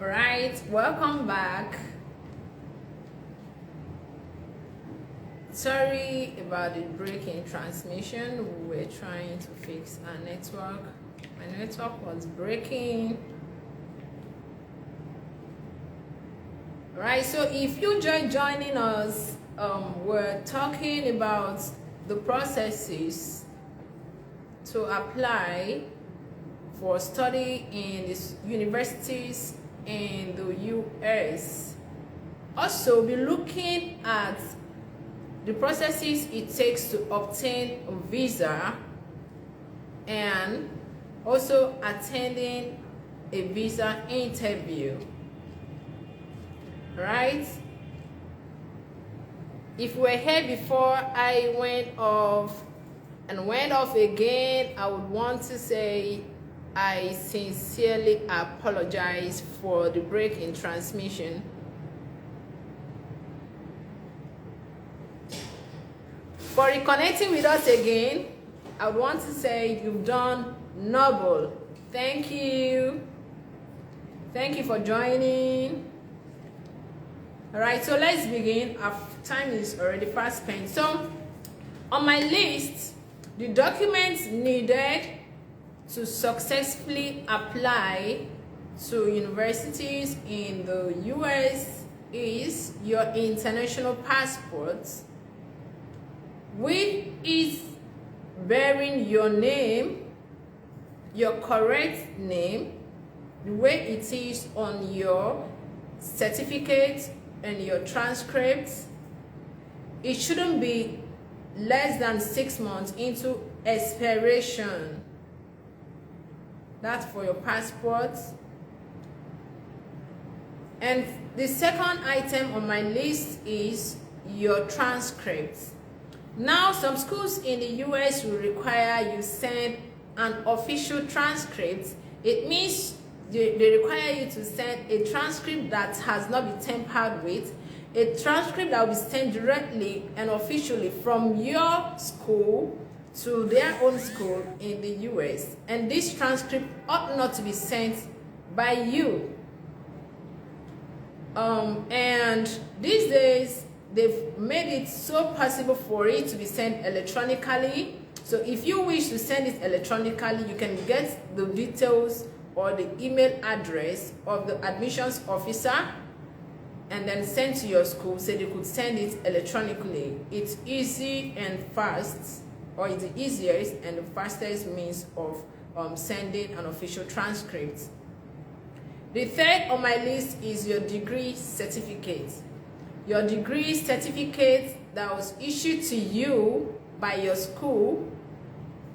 Alright, welcome back. Sorry about the break in transmission. We were trying to fix our network. My network was breaking. Alright, so if you just joining us, we're talking about the processes to apply for study in these universities in the US. Also, be looking at the processes it takes to obtain a visa and also attending a visa interview. Right? If we're here before I went off and went off again, I would want to say I sincerely apologize for the break in transmission. For reconnecting with us again, I would want to say you've done noble. Thank you. Thank you for joining. All right, so let's begin. Our time is already fast spent. So on my list, the documents needed to successfully apply to universities in the US is your international passport, which is bearing your name, your correct name, the way it is on your certificate and your transcript. It shouldn't be less than 6 months into expiration. That's for your passport. And the second item on my list is your transcript. Now, some schools in the US will require you send an official transcript. It means they require you to send a transcript that has not been tampered with, a transcript that will be sent directly and officially from your school to their own school in the US. And this transcript ought not to be sent by you. And these days, they've made it so possible for it to be sent electronically. So if you wish to send it electronically, you can get the details or the email address of the admissions officer and then send to your school so they could send it electronically. It's easy and fast, or it's the easiest and the fastest means of sending an official transcript. The third on my list is your degree certificate. Your degree certificate that was issued to you by your school.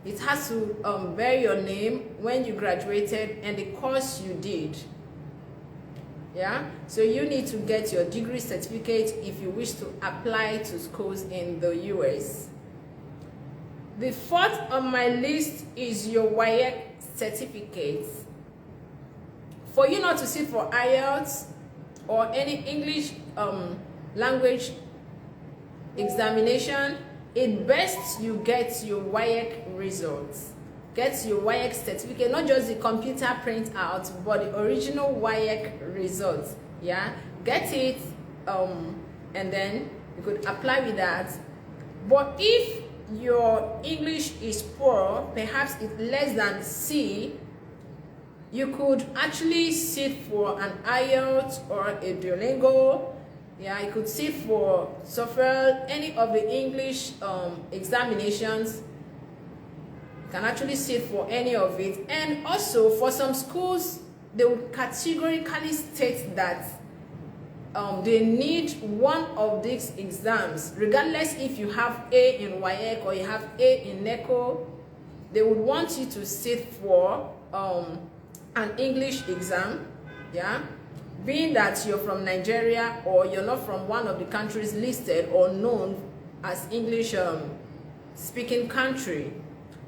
It has to bear your name, when you graduated, and the course you did. Yeah, so you need to get your degree certificate if you wish to apply to schools in the US. The fourth on my list is your WIEC certificate. For you not to sit for IELTS or any English language examination, it best you get your WIEC results. Get your WIEC certificate, not just the computer printout, but the original WIEC results. Yeah, get it, and then you could apply with that. But if your English is poor, perhaps it's less than C, you could actually sit for an IELTS or a Duolingo. Yeah, you could sit for TOEFL, any of the English examinations. You can actually sit for any of it. And also, for some schools, they will categorically state that they need one of these exams, regardless if you have A in WIEC or you have A in NECO. They would want you to sit for an English exam, yeah, being that you're from Nigeria or you're not from one of the countries listed or known as English speaking country.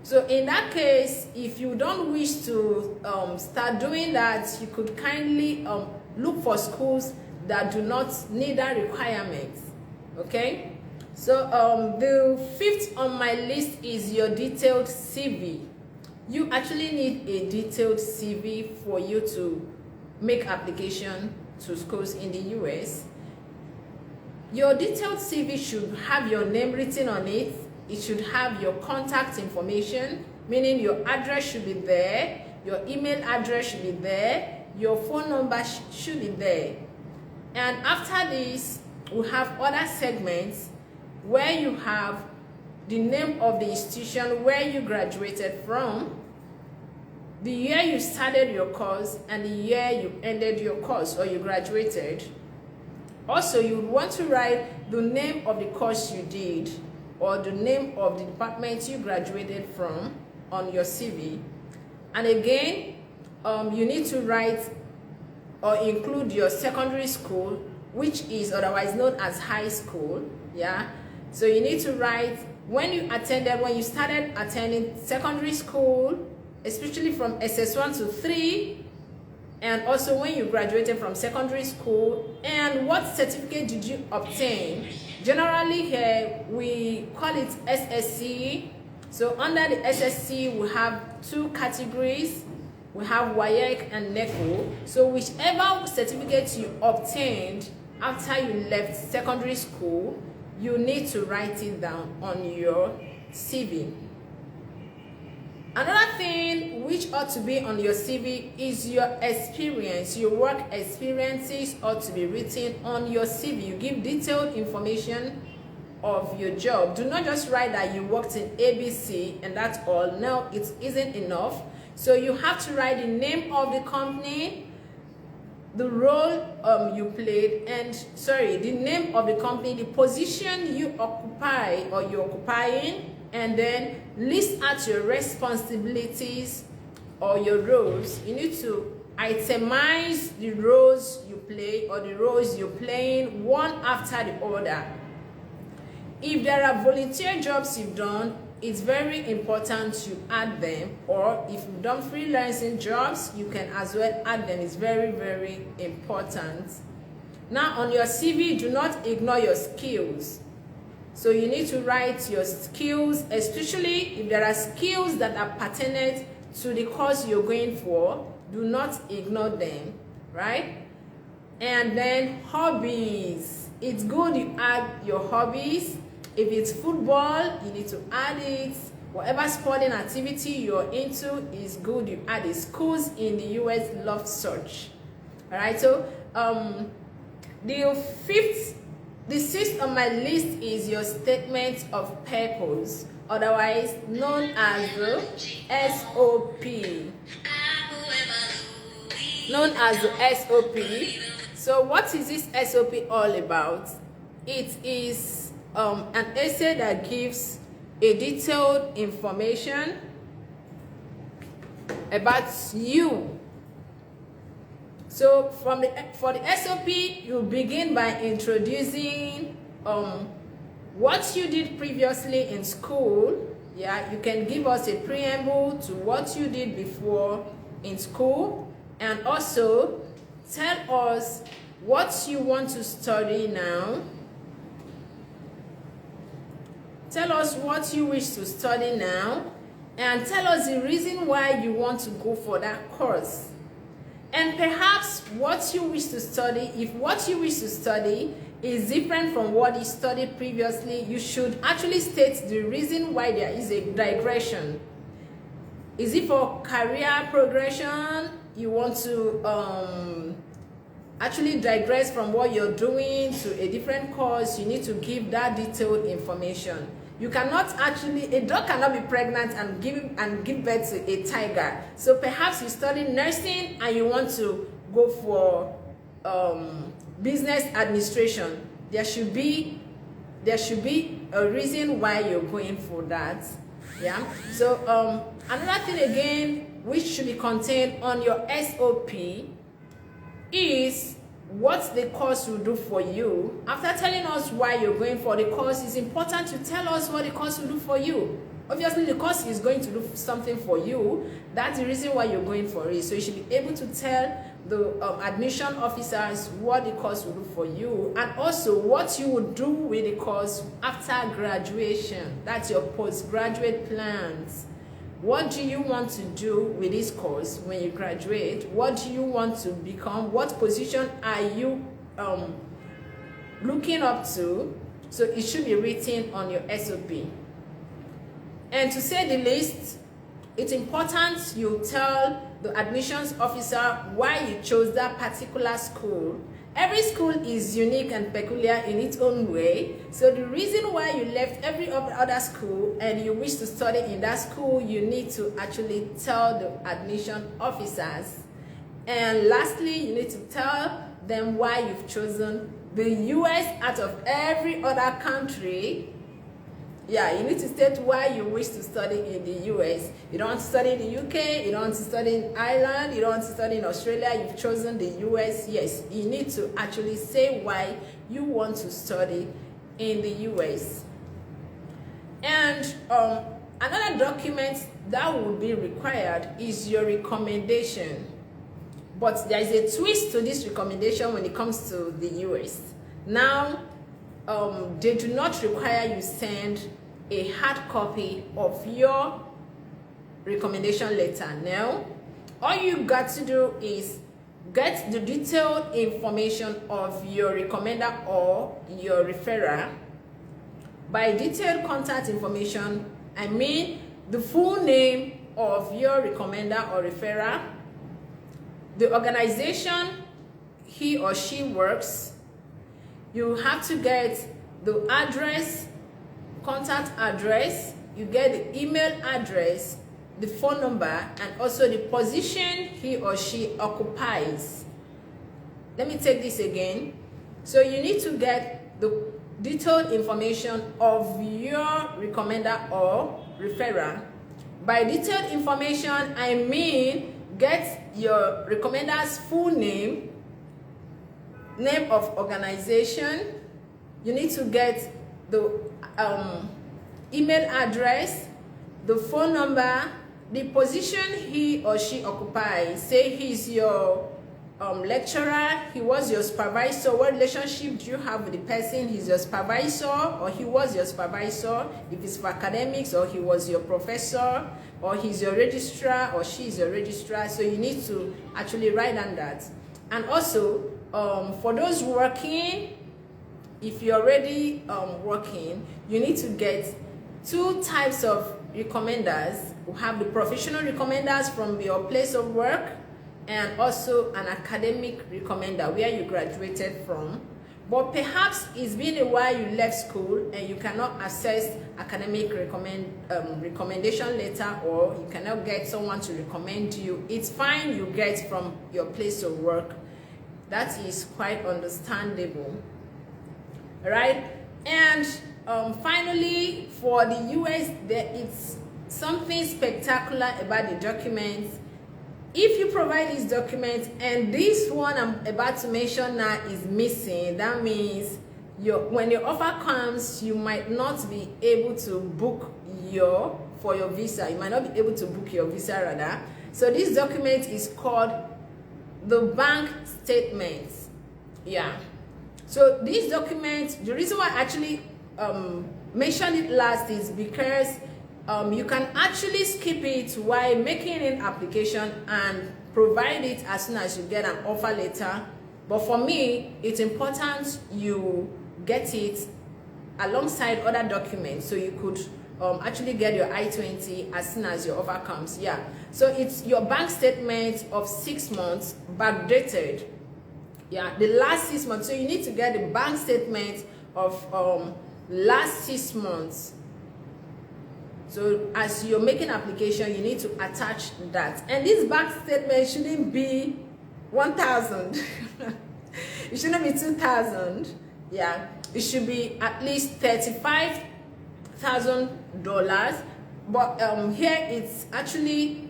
So in that case, if you don't wish to start doing that, you could kindly look for schools that do not need that requirement. Okay, so the fifth on my list is your detailed CV. You actually need a detailed CV for you to make application to schools in the US. Your detailed CV should have your name written on it. It should have your contact information, meaning your address should be there, your email address should be there, your phone number should be there. And after this, we have other segments where you have the name of the institution where you graduated from, the year you started your course, and the year you ended your course or you graduated. Also, you would want to write the name of the course you did or the name of the department you graduated from on your CV. And again, you need to write or include your secondary school, which is otherwise known as high school. Yeah, so you need to write when you started attending secondary school, especially from SS1 to 3, and also when you graduated from secondary school, and what certificate did you obtain. Generally here we call it SSC. So under the SSC we have two categories. We have WAEC and NECO. So whichever certificate you obtained after you left secondary school, you need to write it down on your CV. Another thing which ought to be on your CV is your experience. Your work experiences ought to be written on your CV. You give detailed information of your job. Do not just write that you worked in ABC and that's all. No, it isn't enough. So you have to write the name of the company, the role you played, the name of the company, the position you occupy or you're occupying, and then list out your responsibilities or your roles. You need to itemize the roles you play or the roles you're playing one after the other. If there are volunteer jobs you've done, it's very important to add them, or if you've done freelancing jobs, you can as well add them. It's very, very important. Now on your CV, do not ignore your skills. So you need to write your skills, especially if there are skills that are pertinent to the course you're going for. Do not ignore them, right? And then hobbies. It's good you add your hobbies. If it's football, you need to add it. Whatever sporting activity you're into is good you add it. Schools in the US love such. All right, so the sixth on my list is your statement of purpose, otherwise known as the SOP. Known as the SOP. So what is this SOP all about? It is an essay that gives a detailed information about you. So for the SOP, you begin by introducing what you did previously in school. Yeah, you can give us a preamble to what you did before in school, and also tell us what you want to study now. Tell us what you wish to study now, and tell us the reason why you want to go for that course. And perhaps what you wish to study, if what you wish to study is different from what you studied previously, you should actually state the reason why there is a digression. Is it for career progression? You want to actually digress from what you're doing to a different course? You need to give that detailed information. You cannot a dog cannot be pregnant and give birth to a tiger. So perhaps you study nursing and you want to go for business administration. There should be a reason why you're going for that. Yeah. So another thing again which should be contained on your SOP is what the course will do for you. After telling us why you're going for the course, it's important to tell us what the course will do for you. Obviously, the course is going to do something for you. That's the reason why you're going for it. So you should be able to tell the admission officers what the course will do for you, and also what you will do with the course after graduation. That's your postgraduate plans. What do you want to do with this course when you graduate? What do you want to become? What position are you looking up to? So it should be written on your SOP. And to say the least, it's important you tell the admissions officer why you chose that particular school. Every school is unique and peculiar in its own way. So the reason why you left every other school and you wish to study in that school, you need to actually tell the admission officers. And lastly, you need to tell them why you've chosen the US out of every other country. Yeah, you need to state why you wish to study in the US. You don't want to study in the UK, you don't want to study in Ireland, you don't want to study in Australia, you've chosen the US. Yes, you need to actually say why you want to study in the US. And another document that would be required is your recommendation. But there is a twist to this recommendation when it comes to the US. Now, they do not require you send a hard copy of your recommendation letter. Now, all you got to do is get the detailed information of your recommender or your referrer. By detailed contact information, I mean the full name of your recommender or referrer, the organization he or she works. You have to get the address, contact address, you get the email address, the phone number, and also the position he or she occupies. Let me take this again. So you need to get the detailed information of your recommender or referrer. By detailed information, I mean get your recommender's full name, name of organization. You need to get the email address, the phone number, the position he or she occupies. Say he's your lecturer, he was your supervisor. What relationship do you have with the person? He's your supervisor or he was your supervisor. If it's for academics, or he was your professor, or he's your registrar or she's your registrar. So you need to actually write down that. And also, for those working, if you're already working, you need to get two types of recommenders. You have the professional recommenders from your place of work and also an academic recommender where you graduated from. But perhaps it's been a while you left school and you cannot access academic recommendation letter, or you cannot get someone to recommend you. It's fine you get from your place of work. That is quite understandable, right? And finally, for the US, there is something spectacular about the documents. If you provide these documents and this one I'm about to mention now is missing, that means when your offer comes, you might not be able to book for your visa. You might not be able to book your visa rather. So this document is called the bank statements. Yeah. So this document, the reason why I actually mentioned it last is because you can actually skip it while making an application and provide it as soon as you get an offer letter. But for me, it's important you get it alongside other documents so you could actually get your I-20 as soon as your offer comes. Yeah. So it's your bank statement of 6 months backdated. Yeah, the last 6 months. So you need to get the bank statement of last 6 months. So as you're making application, you need to attach that. And this bank statement shouldn't be 1,000. It shouldn't be 2,000. Yeah, it should be at least $35,000. But here it's actually,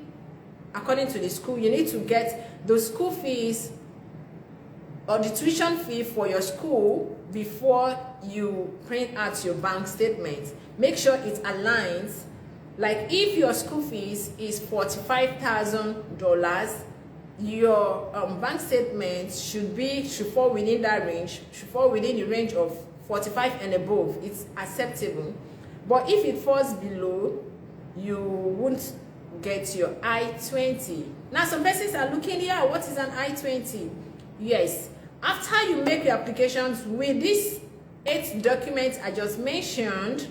according to the school, you need to get the school fees or the tuition fee for your school before you print out your bank statement. Make sure it aligns. Like if your school fees is $45,000, your bank statement should fall within that range, should fall within the range of 45 and above. It's acceptable. But if it falls below, you won't get your I-20. Now some persons are looking here, what is an I-20? Yes, after you make your applications with these 8 documents I just mentioned,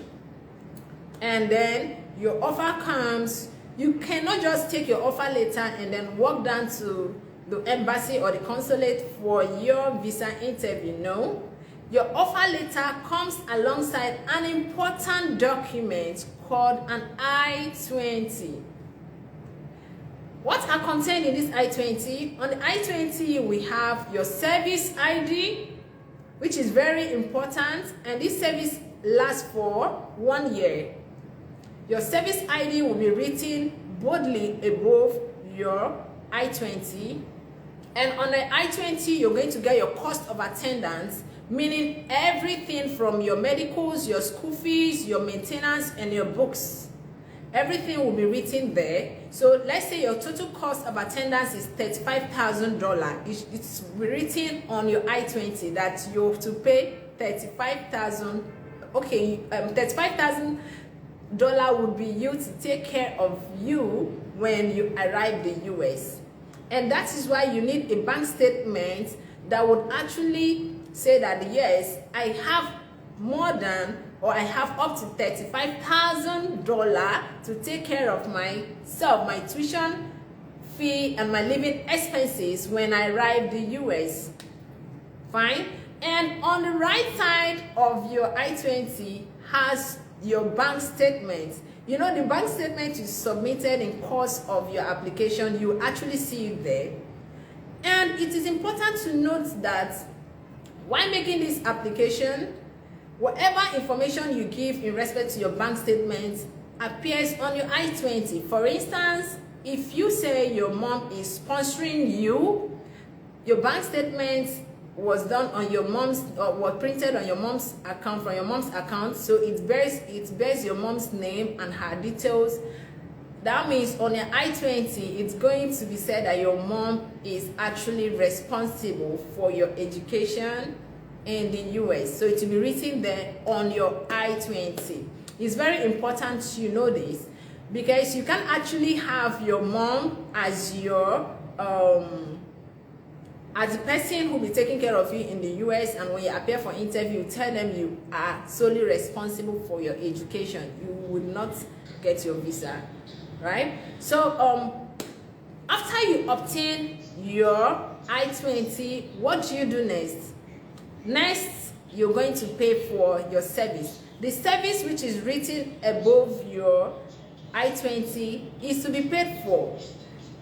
and then your offer comes, you cannot just take your offer letter and then walk down to the embassy or the consulate for your visa interview. No, your offer letter comes alongside an important document called an I-20. What are contained in this I-20? On the I-20, we have your service ID, which is very important, and this service lasts for 1 year. Your service ID will be written boldly above your I-20, and on the I-20, you're going to get your cost of attendance, meaning everything from your medicals, your school fees, your maintenance, and your books. Everything will be written there. So let's say your total cost of attendance is $35,000. It's written on your I-20 that you have to pay $35,000. Okay, $35,000 would be used to take care of you when you arrive the US. And that is why you need a bank statement that would actually say that yes, I have more than, or I have up to $35,000 to take care of myself, my tuition fee and my living expenses when I arrive the US. Fine. And on the right side of your I-20 has your bank statement. You know, the bank statement is submitted in course of your application. You actually see it there. And it is important to note that while making this application, whatever information you give in respect to your bank statement appears on your I-20. For instance, if you say your mom is sponsoring you, your bank statement was done on your mom's, or was printed on your mom's account, from your mom's account, so it bears your mom's name and her details. That means on your I-20, it's going to be said that your mom is actually responsible for your education in the US. So it will be written there on your I-20. It's very important you know this, because you can actually have your mom as your as the person who will be taking care of you in the US, and when you appear for interview, tell them you are solely responsible for your education. You would not get your visa, right? So after you obtain your I-20, what do you do next? Next, you're going to pay for your service. The service which is written above your I-20 is to be paid for,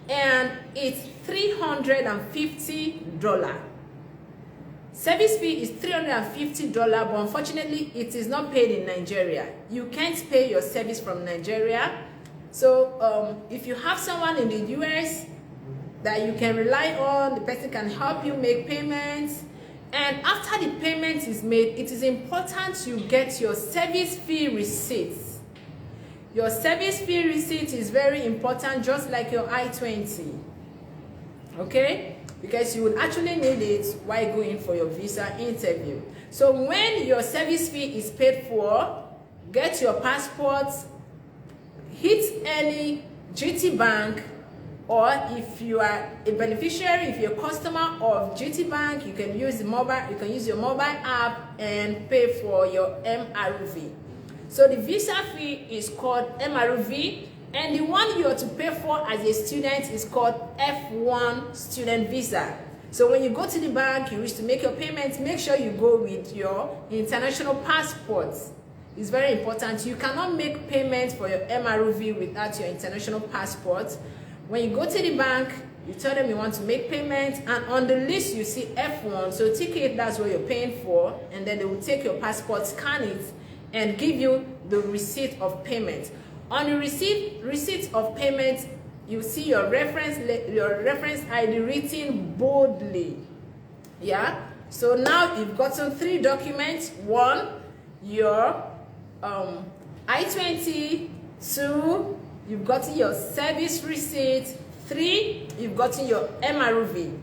and it's $350. Service fee is $350, but unfortunately it is not paid in Nigeria. You can't pay your service from Nigeria. So if you have someone in the US that you can rely on, the person can help you make payments, and after the payment is made, it is important you get your service fee receipts. Your service fee receipt is very important, just like your I-20. Okay? Because you would actually need it while going for your visa interview. So when your service fee is paid for, get your passport, hit any GT Bank, or if you are a beneficiary, if you're a customer of GT Bank, you can use your mobile app and pay for your MRV. So the visa fee is called MRV, and the one you are to pay for as a student is called F1 student visa. So when you go to the bank, you wish to make your payments, make sure you go with your international passports. It's very important. You cannot make payments for your MRV without your international passport. When you go to the bank, you tell them you want to make payments, and on the list you see F1, so ticket, that's what you're paying for, and then they will take your passport, scan it, and give you the receipt of payment. On the receipt of payment, you see your reference ID written boldly. Yeah. So now you've gotten 3 documents. 1, your I-20. 2, you've gotten your service receipt. 3, you've gotten your MRV.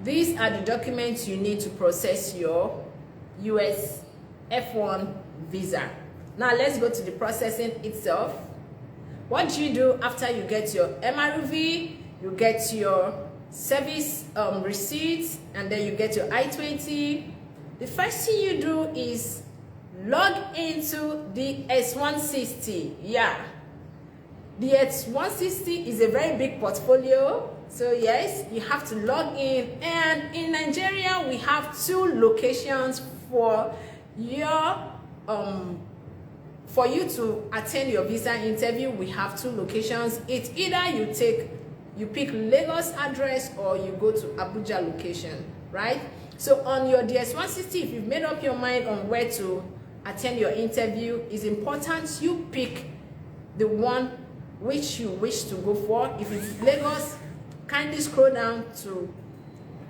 These are the documents you need to process your US F1 visa. Now let's go to the processing itself. What do you do after you get your MRV, you get your service receipts, and then you get your I-20? The first thing you do is log into the S160. Yeah, the S160 is a very big portfolio. So yes, you have to log in, and in Nigeria we have 2 locations for your for you to attend your visa interview. We have 2 locations. It's either you pick Lagos address or you go to Abuja location, right? So on your DS160, if you've made up your mind on where to attend your interview, it's important you pick the one which you wish to go for. If it's Lagos, kindly scroll down to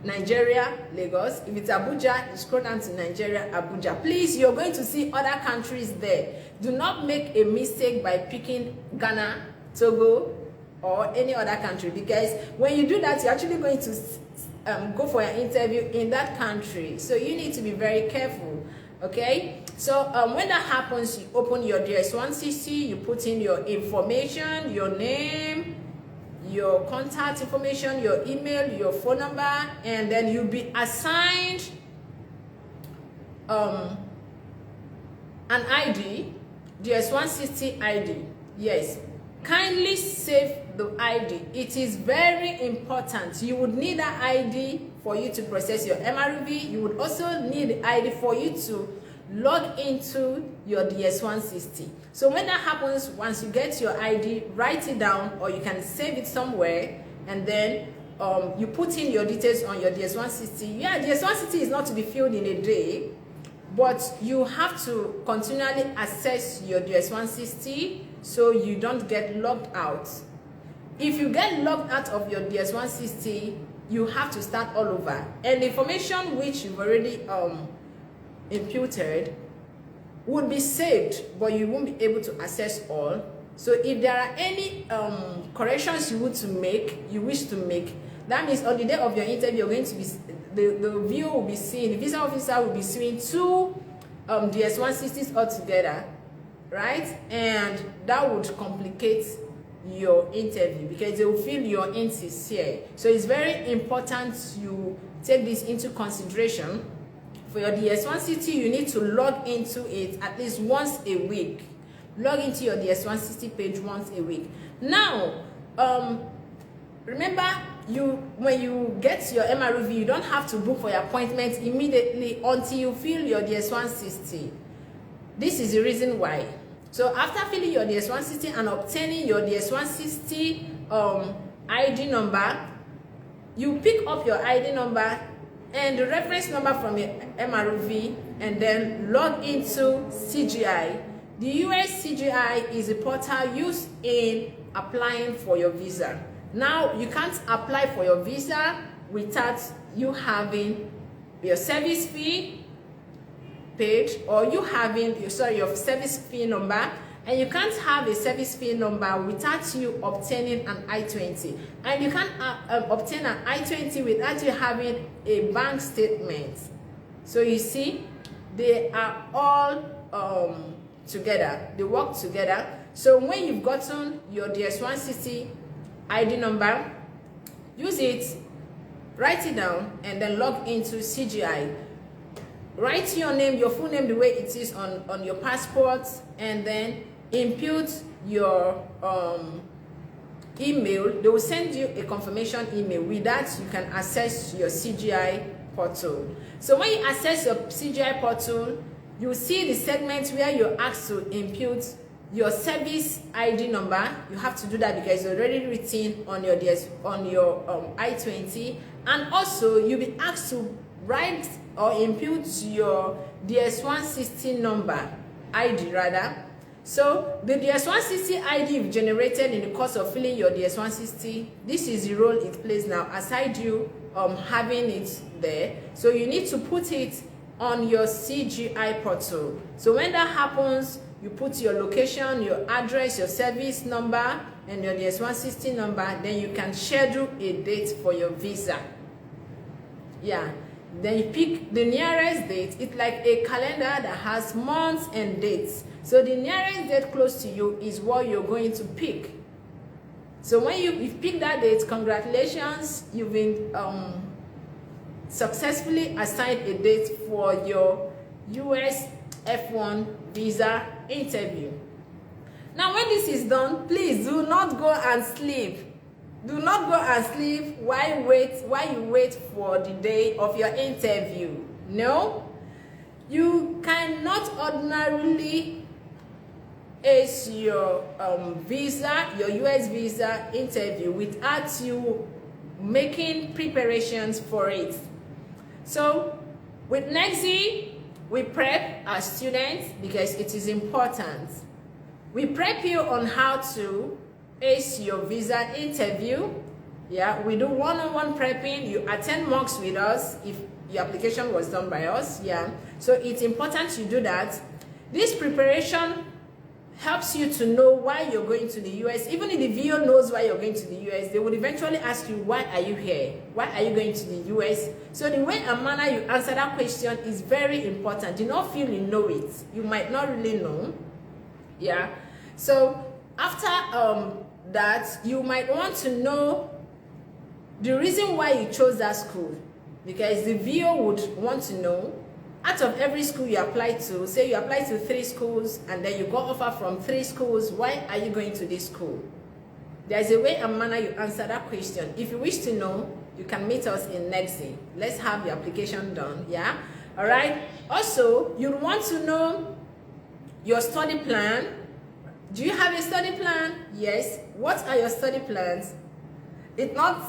Nigeria, Lagos. If it's Abuja, you scroll down to Nigeria, Abuja. Please, you're going to see other countries there. Do not make a mistake by picking Ghana, Togo, or any other country, because when you do that, you're actually going to go for an interview in that country. So you need to be very careful, okay? So when that happens, you open your DS160, you put in your information, your name, your contact information, your email, your phone number, and then you'll be assigned an ID, DS160 ID. Yes, kindly save the ID. It is very important. You would need an ID for you to process your MRV. You would also need the ID for you to log into your DS160. So when that happens, once you get your ID, write it down, or you can save it somewhere, and then you put in your details on your DS160. Yeah, DS160 is not to be filled in a day, but you have to continually access your DS160 so you don't get logged out. If you get logged out of your DS160, you have to start all over, and the information which you've already imputed would be saved, but you won't be able to access all. So if there are any corrections you wish to make, that means on the day of your interview, you're going to be the viewer will be seeing, the visa officer will be seeing 2 DS160s altogether, right? And that would complicate your interview because they will feel you're insincere. So it's very important you take this into consideration. For your DS160, you need to log into it at least once a week. Log into your DS160 page once a week. Now, remember, when you get your MRV, you don't have to book for your appointment immediately until you fill your DS160. This is the reason why. So after filling your DS160 and obtaining your DS160 ID number, you pick up your ID number and the reference number from your MRV, and then log into CGI. The US CGI is a portal used in applying for your visa. Now, you can't apply for your visa without you having your service fee page, or you having your service fee number, and you can't have a service fee number without you obtaining an I-20, and you can't obtain an I-20 without you having a bank statement. So you see, they are all together, they work together. So when you've gotten your DS160 ID number, use it, write it down, and then log into CGI. Write your name, your full name the way it is on your passport, and then impute your email. They will send you a confirmation email. With that, you can access your CGI portal. So when you access your CGI portal, you see the segment where you're asked to impute your service ID number. You have to do that because it's already written on your I-20, and also you'll be asked to write or impute your DS160 number, ID rather. So the DS160 ID you've generated in the course of filling your DS160, this is the role it plays now, aside you having it there. So you need to put it on your CGI portal. So when that happens, you put your location, your address, your service number, and your DS160 number. Then you can schedule a date for your visa. Yeah. Then you pick the nearest date. It's like a calendar that has months and dates. So the nearest date close to you is what you're going to pick. So when you pick that date, congratulations, you've been successfully assigned a date for your US F1 visa interview. Now when this is done, please do not go and sleep. Do not go and sleep while you wait for the day of your interview. No, you cannot ordinarily ace your your US visa interview without you making preparations for it. So with NEXI, we prep our students because it is important. We prep you on how to ace your visa interview. Yeah, we do one-on-one prepping. You attend mocks with us if your application was done by us. Yeah, so it's important you do that. This preparation helps you to know why you're going to the US. Even if the VO knows why you're going to the US, they would eventually ask you, why are you here? Why are you going to the US? So the way and manner you answer that question is very important. Do not feel you know it. You might not really know. Yeah, so after that, you might want to know the reason why you chose that school, because the VO would want to know, out of every school you apply to, say you apply to 3 schools and then you got offer from 3 schools, why are you going to this school? There's a way and manner you answer that question. If you wish to know, you can meet us in NEXI. Let's have your application done. Yeah, all right. Also, you want to know your study plan. Do you have a study plan? Yes. What are your study plans? It's not,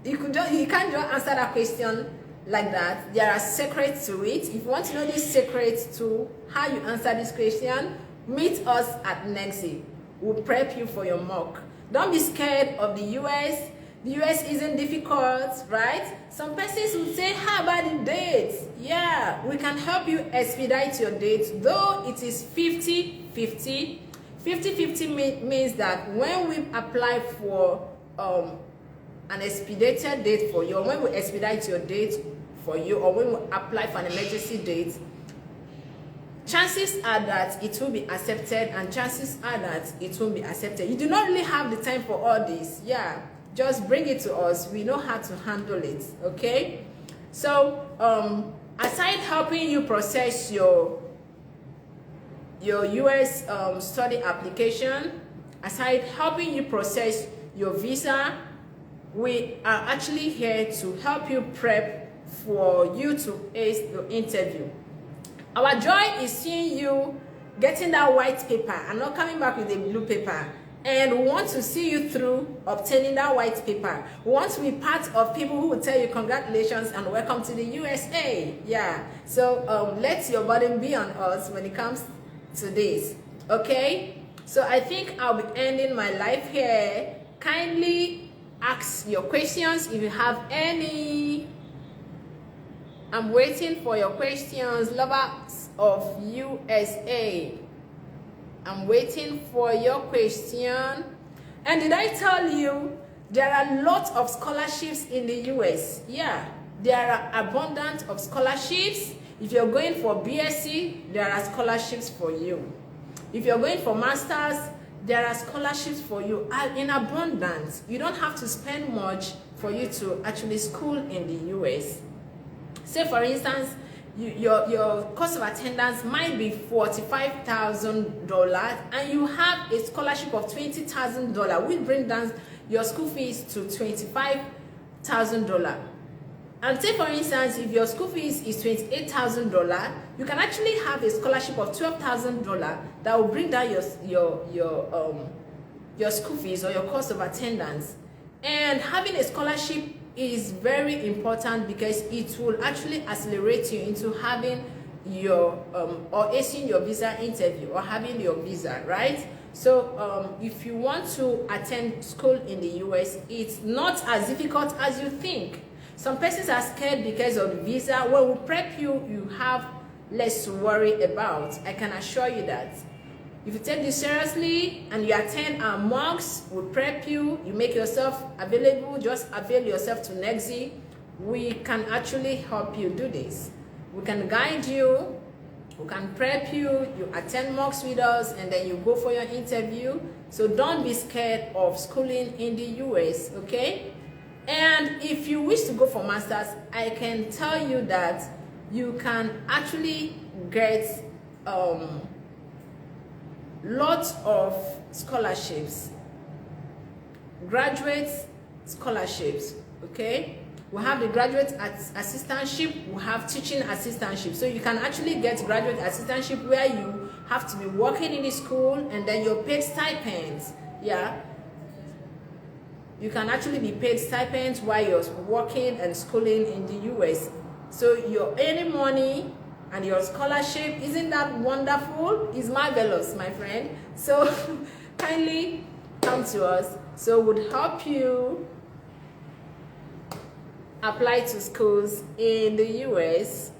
you can't just answer that question like that. There are secrets to it. If you want to know the secrets to how you answer this question, meet us at NEXI. We'll prep you for your mock. Don't be scared of the US. The US isn't difficult, right? Some persons will say, how about the dates? Yeah, we can help you expedite your dates, though it is 50-50. 50-50 means that when we apply for an expedited date for you, or when we expedite your date for you, or when we apply for an emergency date, chances are that it will be accepted and chances are that it won't be accepted. You do not really have the time for all this. Yeah, just bring it to us. We know how to handle it. Okay, so aside helping you process your US study application, aside helping you process your visa, we are actually here to help you prep for you to ace your interview. Our joy is seeing you getting that white paper and not coming back with a blue paper. And we want to see you through obtaining that white paper. We want to be part of people who will tell you congratulations and welcome to the USA. Yeah, so let your burden be on us when it comes to this. Okay, so I think I'll be ending my live here. Kindly ask your questions if you have any. I'm waiting for your questions, lovers of USA. I'm waiting for your question. And did I tell you there are lots of scholarships in the US? Yeah, there are abundant of scholarships. If you're going for BSc, there are scholarships for you. If you're going for masters, there are scholarships for you in abundance. You don't have to spend much for you to actually school in the US. Say for instance, your cost of attendance might be $45,000 and you have a scholarship of $20,000, which brings down your school fees to $25,000. And say for instance, if your school fees is $28,000, you can actually have a scholarship of $12,000 that will bring down your school fees or your cost of attendance. And having a scholarship is very important because it will actually accelerate you into having your or acing your visa interview or having your visa, right? So if you want to attend school in the US, it's not as difficult as you think. Some persons are scared because of the visa. When we prep you, you have less to worry about. I can assure you that. If you take this seriously and you attend our mocks, we prep you, you make yourself available, just avail yourself to NEXI. we can actually help you do this. We can guide you, we can prep you, you attend mocks with us, and then you go for your interview. So don't be scared of schooling in the US, okay? And if you wish to go for masters, I can tell you that you can actually get lots of scholarships, graduate scholarships, okay? We have the graduate assistantship, we have teaching assistantship. So you can actually get graduate assistantship where you have to be working in the school and then you're paid stipends. Yeah, you can actually be paid stipends while you're working and schooling in the US. So you're earning money and your scholarship, isn't that wonderful? It's marvelous, my friend. So kindly come to us so we'll help you apply to schools in the US.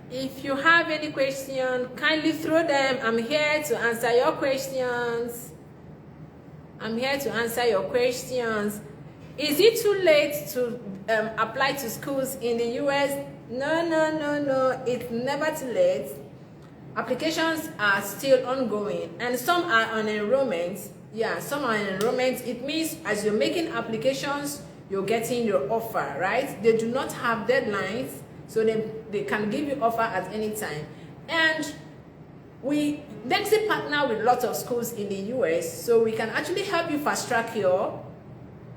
If you have any question, kindly throw them. I'm here to answer your questions. I'm here to answer your questions. Is it too late to apply to schools in the US? No. It's never too late. Applications are still ongoing and some are on enrollment. Yeah, some are on enrollment. It means as you're making applications, you're getting your offer, right? They do not have deadlines, so they can give you offer at any time. And we Dexy partner with lots of schools in the US, so we can actually help you fast track your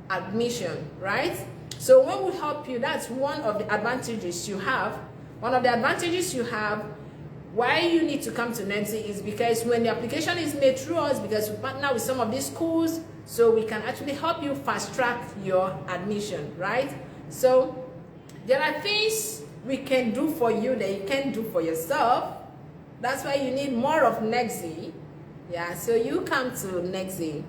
admission, right? So when we help you, that's one of the advantages you have. One of the advantages you have why you need to come to NEDSI is because when the application is made through us, because we partner with some of these schools, so we can actually help you fast track your admission, right? So there are things we can do for you that you can't do for yourself. That's why you need more of NEDSI. Yeah, so you come to NEDSI.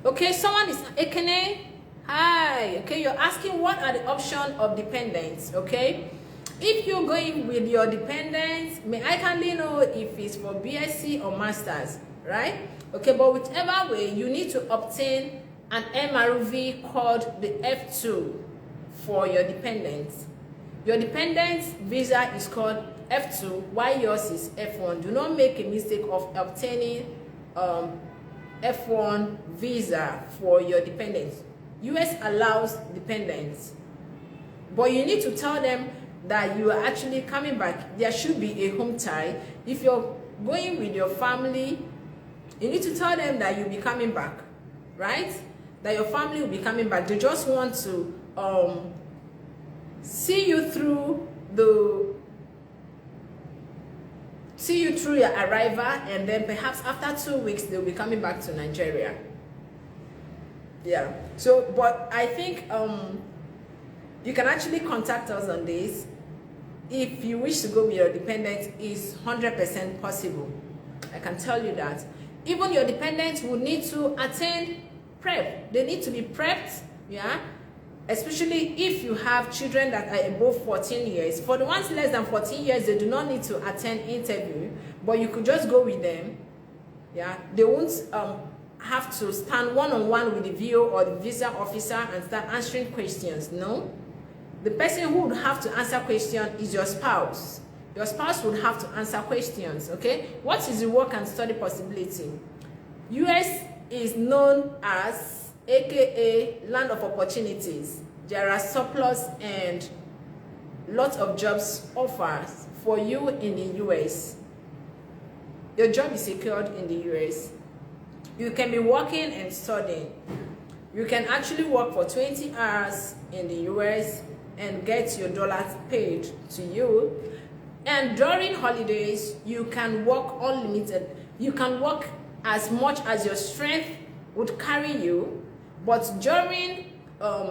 Okay, someone is Ekene. Hi. Okay, you're asking what are the options of dependents, okay? If you're going with your dependents, may I kindly know if it's for BSc or Masters, right? Okay, but whichever way, you need to obtain an MRV called the F2 for your dependents. Your dependents visa is called F2, while yours is F1. Do not make a mistake of obtaining F1 visa for your dependents. US allows dependents, but you need to tell them that you are actually coming back. There should be a home tie. If you're going with your family, you need to tell them that you'll be coming back, right? That your family will be coming back. They just want to see you through your arrival, and then perhaps after 2 weeks they'll be coming back to Nigeria. Yeah. So, but I think you can actually contact us on this. If you wish to go with your dependents, is 100% possible. I can tell you that. Even your dependents will need to attend prep. They need to be prepped, yeah? Especially if you have children that are above 14 years. For the ones less than 14 years, they do not need to attend interview, but you could just go with them, yeah? They won't have to stand one-on-one with the VO or the visa officer and start answering questions, no? The person who would have to answer questions is your spouse. Your spouse would have to answer questions, okay? What is the work and study possibility? US is known as, aka, land of opportunities. There are surplus and lots of jobs offers for you in the US. Your job is secured in the US. You can be working and studying. You can actually work for 20 hours in the US and get your dollars paid to you. And during holidays, you can work unlimited. You can work as much as your strength would carry you, but during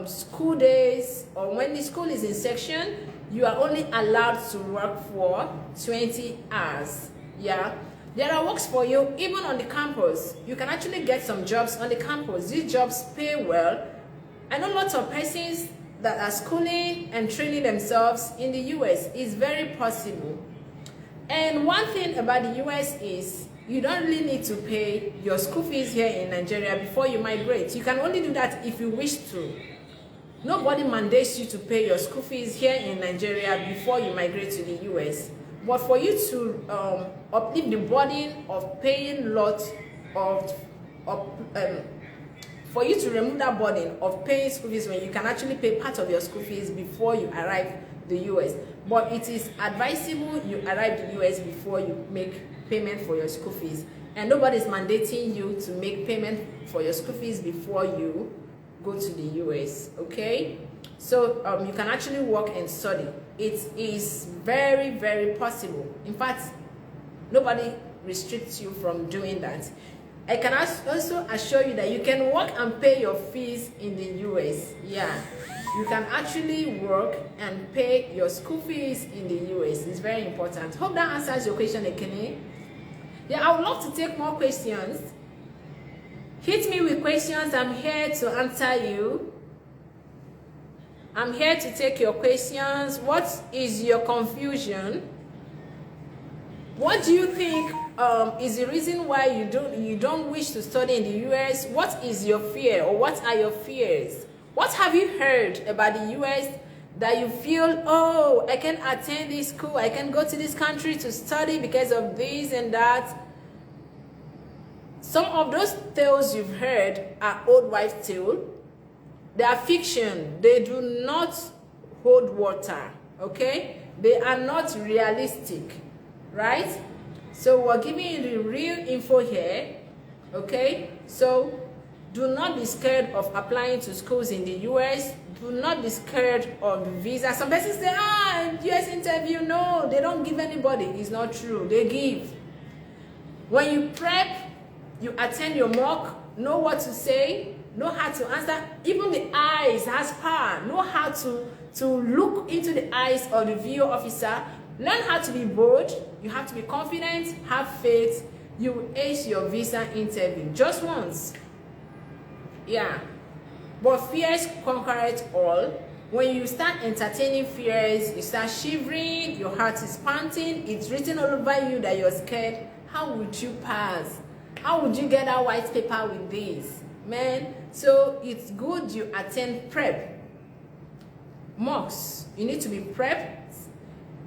school days or when the school is in section, you are only allowed to work for 20 hours. Yeah. There are works for you even on the campus. You can actually get some jobs on the campus. These jobs pay well. I know lots of persons that are schooling and training themselves in the US. Is very possible. And one thing about the US is you don't really need to pay your school fees here in Nigeria before you migrate. You can only do that if you wish to. Nobody mandates you to pay your school fees here in Nigeria before you migrate to the US. But for you to uplift the burden of paying lots for you to remove that burden of paying school fees when you can actually pay part of your school fees before you arrive the US. But it is advisable you arrive the US before you make payment for your school fees. And nobody is mandating you to make payment for your school fees before you go to the US, okay? So you can actually work and study. It is very, very possible. In fact, nobody restricts you from doing that. I can also assure you that you can work and pay your fees in the US. Yeah, you can actually work and pay your school fees in the US. It's very important. Hope that answers your question, Ekene. Yeah, I would love to take more questions. Hit me with questions. I'm here to answer you. I'm here to take your questions. What is your confusion? What do you think is the reason why you don't wish to study in the US? What is your fear, or what are your fears? What have you heard about the US that you feel, oh, I can attend this school, I can go to this country to study because of this and that? Some of those tales you've heard are old wives' tales. They are fiction. They do not hold water, okay? They are not realistic, right? So we're giving you the real info here, okay? So do not be scared of applying to schools in the US. Do not be scared of the visa. Some persons say, US interview. No, they don't give anybody. It's not true. They give. When you prep, you attend your mock, know what to say, know how to answer. Even the eyes has power. Know how to look into the eyes of the VO officer. Learn how to be bold. You have to be confident, have faith. You will ace your visa interview just once. Yeah. But fears conquer it all. When you start entertaining fears, you start shivering, your heart is panting, it's written all over you that you're scared. How would you pass? How would you get that white paper with this? Man, so it's good you attend prep. Mocks. You need to be prepped.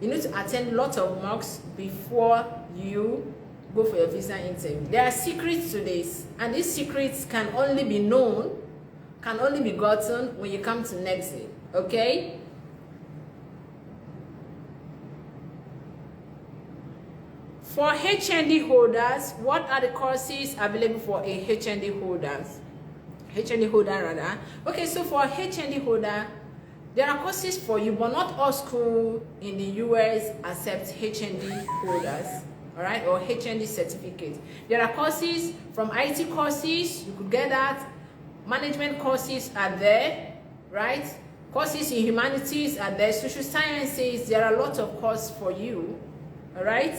You need to attend lots of mocks before you go for your visa interview. There are secrets to this, and these secrets can only be known, can only be gotten when you come to NEXI, okay? For HND holders, what are the courses available for a HND holders? HND holder rather. Okay, so for a HND holder, there are courses for you, but not all schools in the US accept HND holders, all right, or HND certificate. There are courses from IT courses, you could get that. Management courses are there, right? Courses in humanities are there. Social sciences, there are lots of courses for you, all right?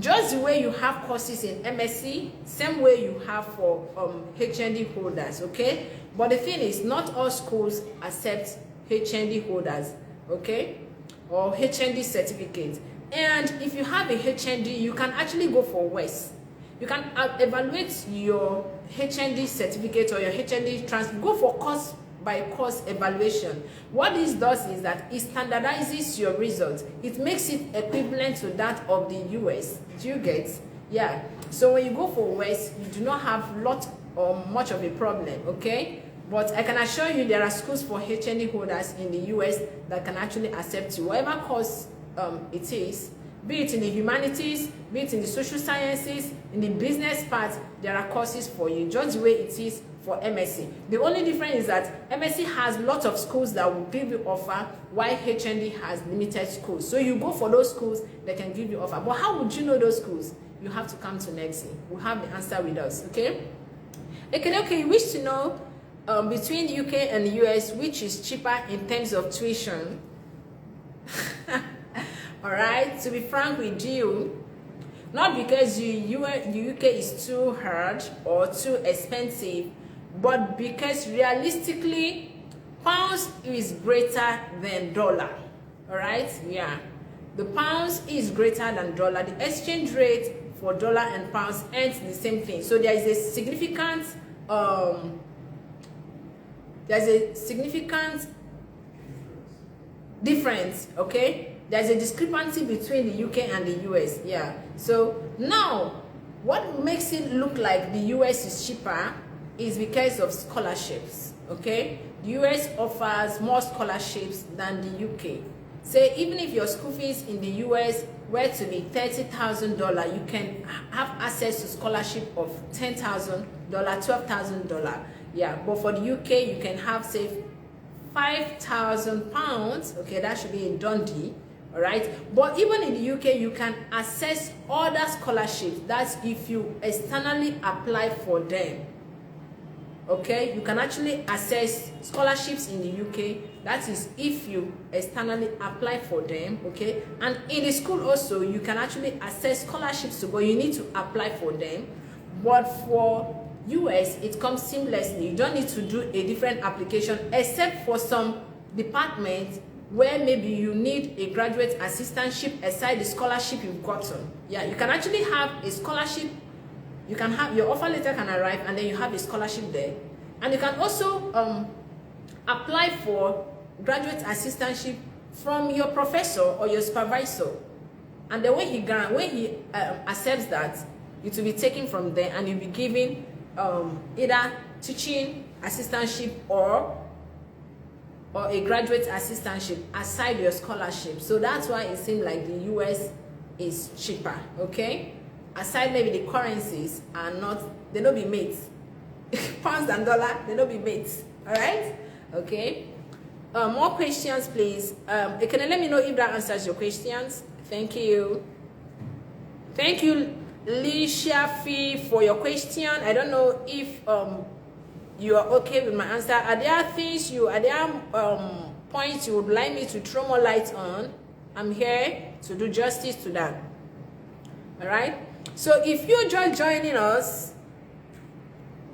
Just the way you have courses in MSc, same way you have for HND holders, okay? But the thing is, not all schools accept HND holders, okay? Or HND certificate. And if you have a HND, you can actually go for WES. You can evaluate your HND certificate or your HND transcript. Go for course by course evaluation. What this does is that it standardizes your results. It makes it equivalent to that of the US. Do you get? Yeah. So when you go for WES, you do not have lot or much of a problem, okay? But I can assure you there are schools for HND holders in the US that can actually accept you. Whatever course it is, be it in the humanities, be it in the social sciences, in the business part, there are courses for you, just the way it is for MSc. The only difference is that MSc has lots of schools that will give you offer, while HND has limited schools. So you go for those schools that can give you offer. But how would you know those schools? You have to come to NEXI. We'll have the answer with us, okay? Okay, you wish to know between the UK and the US, which is cheaper in terms of tuition? All right, to be frank with you, not because the UK is too hard or too expensive, but because realistically, pounds is greater than dollar. All right, yeah, the pounds is greater than dollar. The exchange rate for dollar and pounds earns the same thing. So there is a significant difference, okay? There's a discrepancy between the UK and the US. Yeah. So now what makes it look like the US is cheaper is because of scholarships, okay? The US offers more scholarships than the UK. Say even if your school fees in the US were to be $30,000, you can have access to scholarship of $10,000, $12,000. Yeah, but for the UK, you can have, say, £5,000. Okay, that should be in Dundee. All right, but even in the UK, you can access other scholarships. That's if you externally apply for them. Okay, you can actually access scholarships in the UK. That is if you externally apply for them. Okay, and in the school also you can actually access scholarships too, but you need to apply for them. But for US, it comes seamlessly. You don't need to do a different application, except for some departments where maybe you need a graduate assistantship aside the scholarship you've gotten. Yeah, you can actually have a scholarship. You can have your offer letter can arrive, and then you have a scholarship there, and you can also apply for graduate assistantship from your professor or your supervisor, and then when he accepts that, it will be taken from there, and you'll be given either teaching assistantship or a graduate assistantship aside your scholarship. So that's why it seems like the US is cheaper. Okay. Aside maybe the currencies are not, they don't be mates. Pounds and dollar, they don't be mates. All right? Okay. More questions, please. Can you let me know if that answers your questions? Thank you. Thank you, Lisha Fee, for your question. I don't know if you are okay with my answer. Are there things points you would like me to throw more light on? I'm here to do justice to that. All right. So if you're just joining us,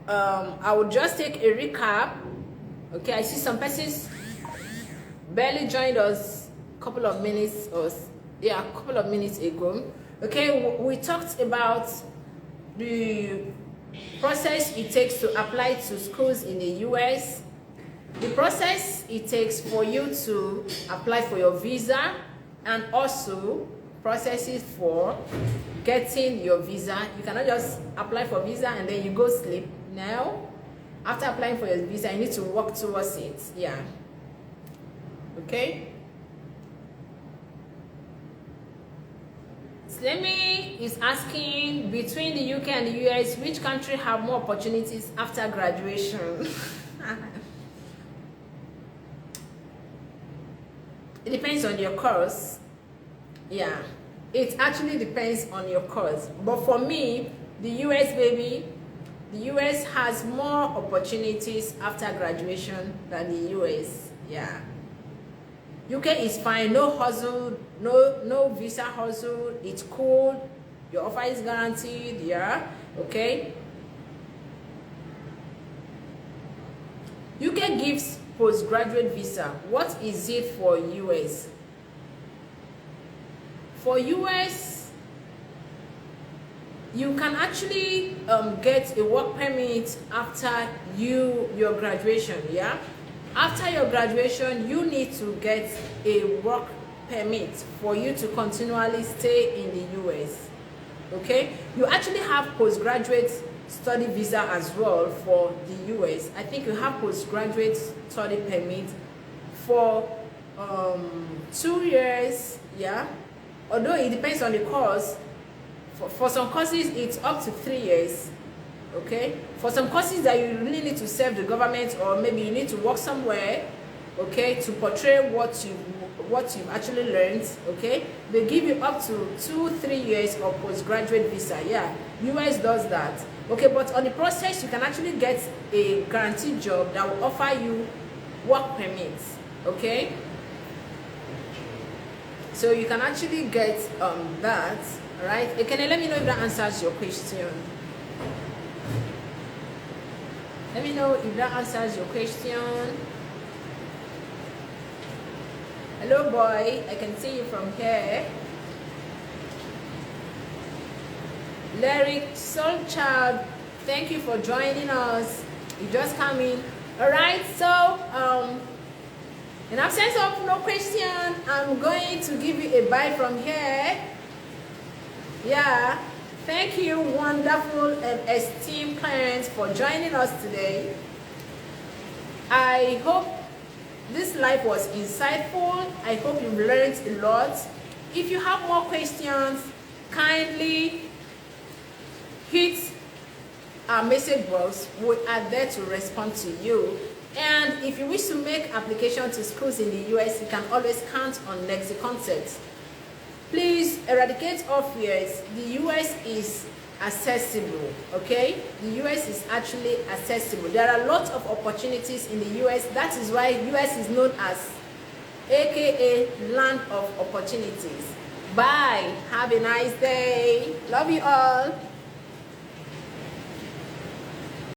I will just take a recap. Okay, I see some persons barely joined us a couple of minutes ago. Okay, we talked about the process it takes to apply to schools in the US, the process it takes for you to apply for your visa, and also processes for getting your visa. You cannot just apply for visa and then you go sleep. Now, after applying for your visa, you need to work towards it. Yeah. Okay. Slimy is asking, between the UK and the US, which country have more opportunities after graduation? It depends on your course. Yeah, it actually depends on your course. But for me, the US, baby, the US has more opportunities after graduation than the US. Yeah. UK is fine, no hustle, no visa hustle. It's cool. Your offer is guaranteed. Yeah. Okay. UK gives postgraduate visa. What is it for US? For US, you can actually get a work permit after your graduation. Yeah. After your graduation, you need to get a work permit for you to continually stay in the US. Okay? You actually have postgraduate study visa as well for the US. I think you have postgraduate study permit for 2 years. Yeah. Although it depends on the course. For some courses, it's up to 3 years. Okay, for some courses that you really need to serve the government, or maybe you need to work somewhere, okay, to portray what you've actually learned, okay, they give you up to 2-3 years of postgraduate visa. Yeah, US does that. Okay, but on the process, you can actually get a guaranteed job that will offer you work permits. Okay, so you can actually get that. All right, can you let me know if that answers your question? Let me know if that answers your question. Hello, boy. I can see you from here. Lyric, Soul Child, thank you for joining us. You just come in. All right, so in absence of no question, I'm going to give you a bye from here. Yeah, thank you, wonderful and esteemed clients, for joining us today. I hope this live was insightful. I hope you've learned a lot. If you have more questions, kindly hit our message box. We are there to respond to you. And if you wish to make application to schools in the US, you can always count on LexiConcept. Please eradicate all fears. The US is accessible, okay? The US is actually accessible. There are lots of opportunities in the US. That is why US is known as AKA land of opportunities. Bye. Have a nice day. Love you all.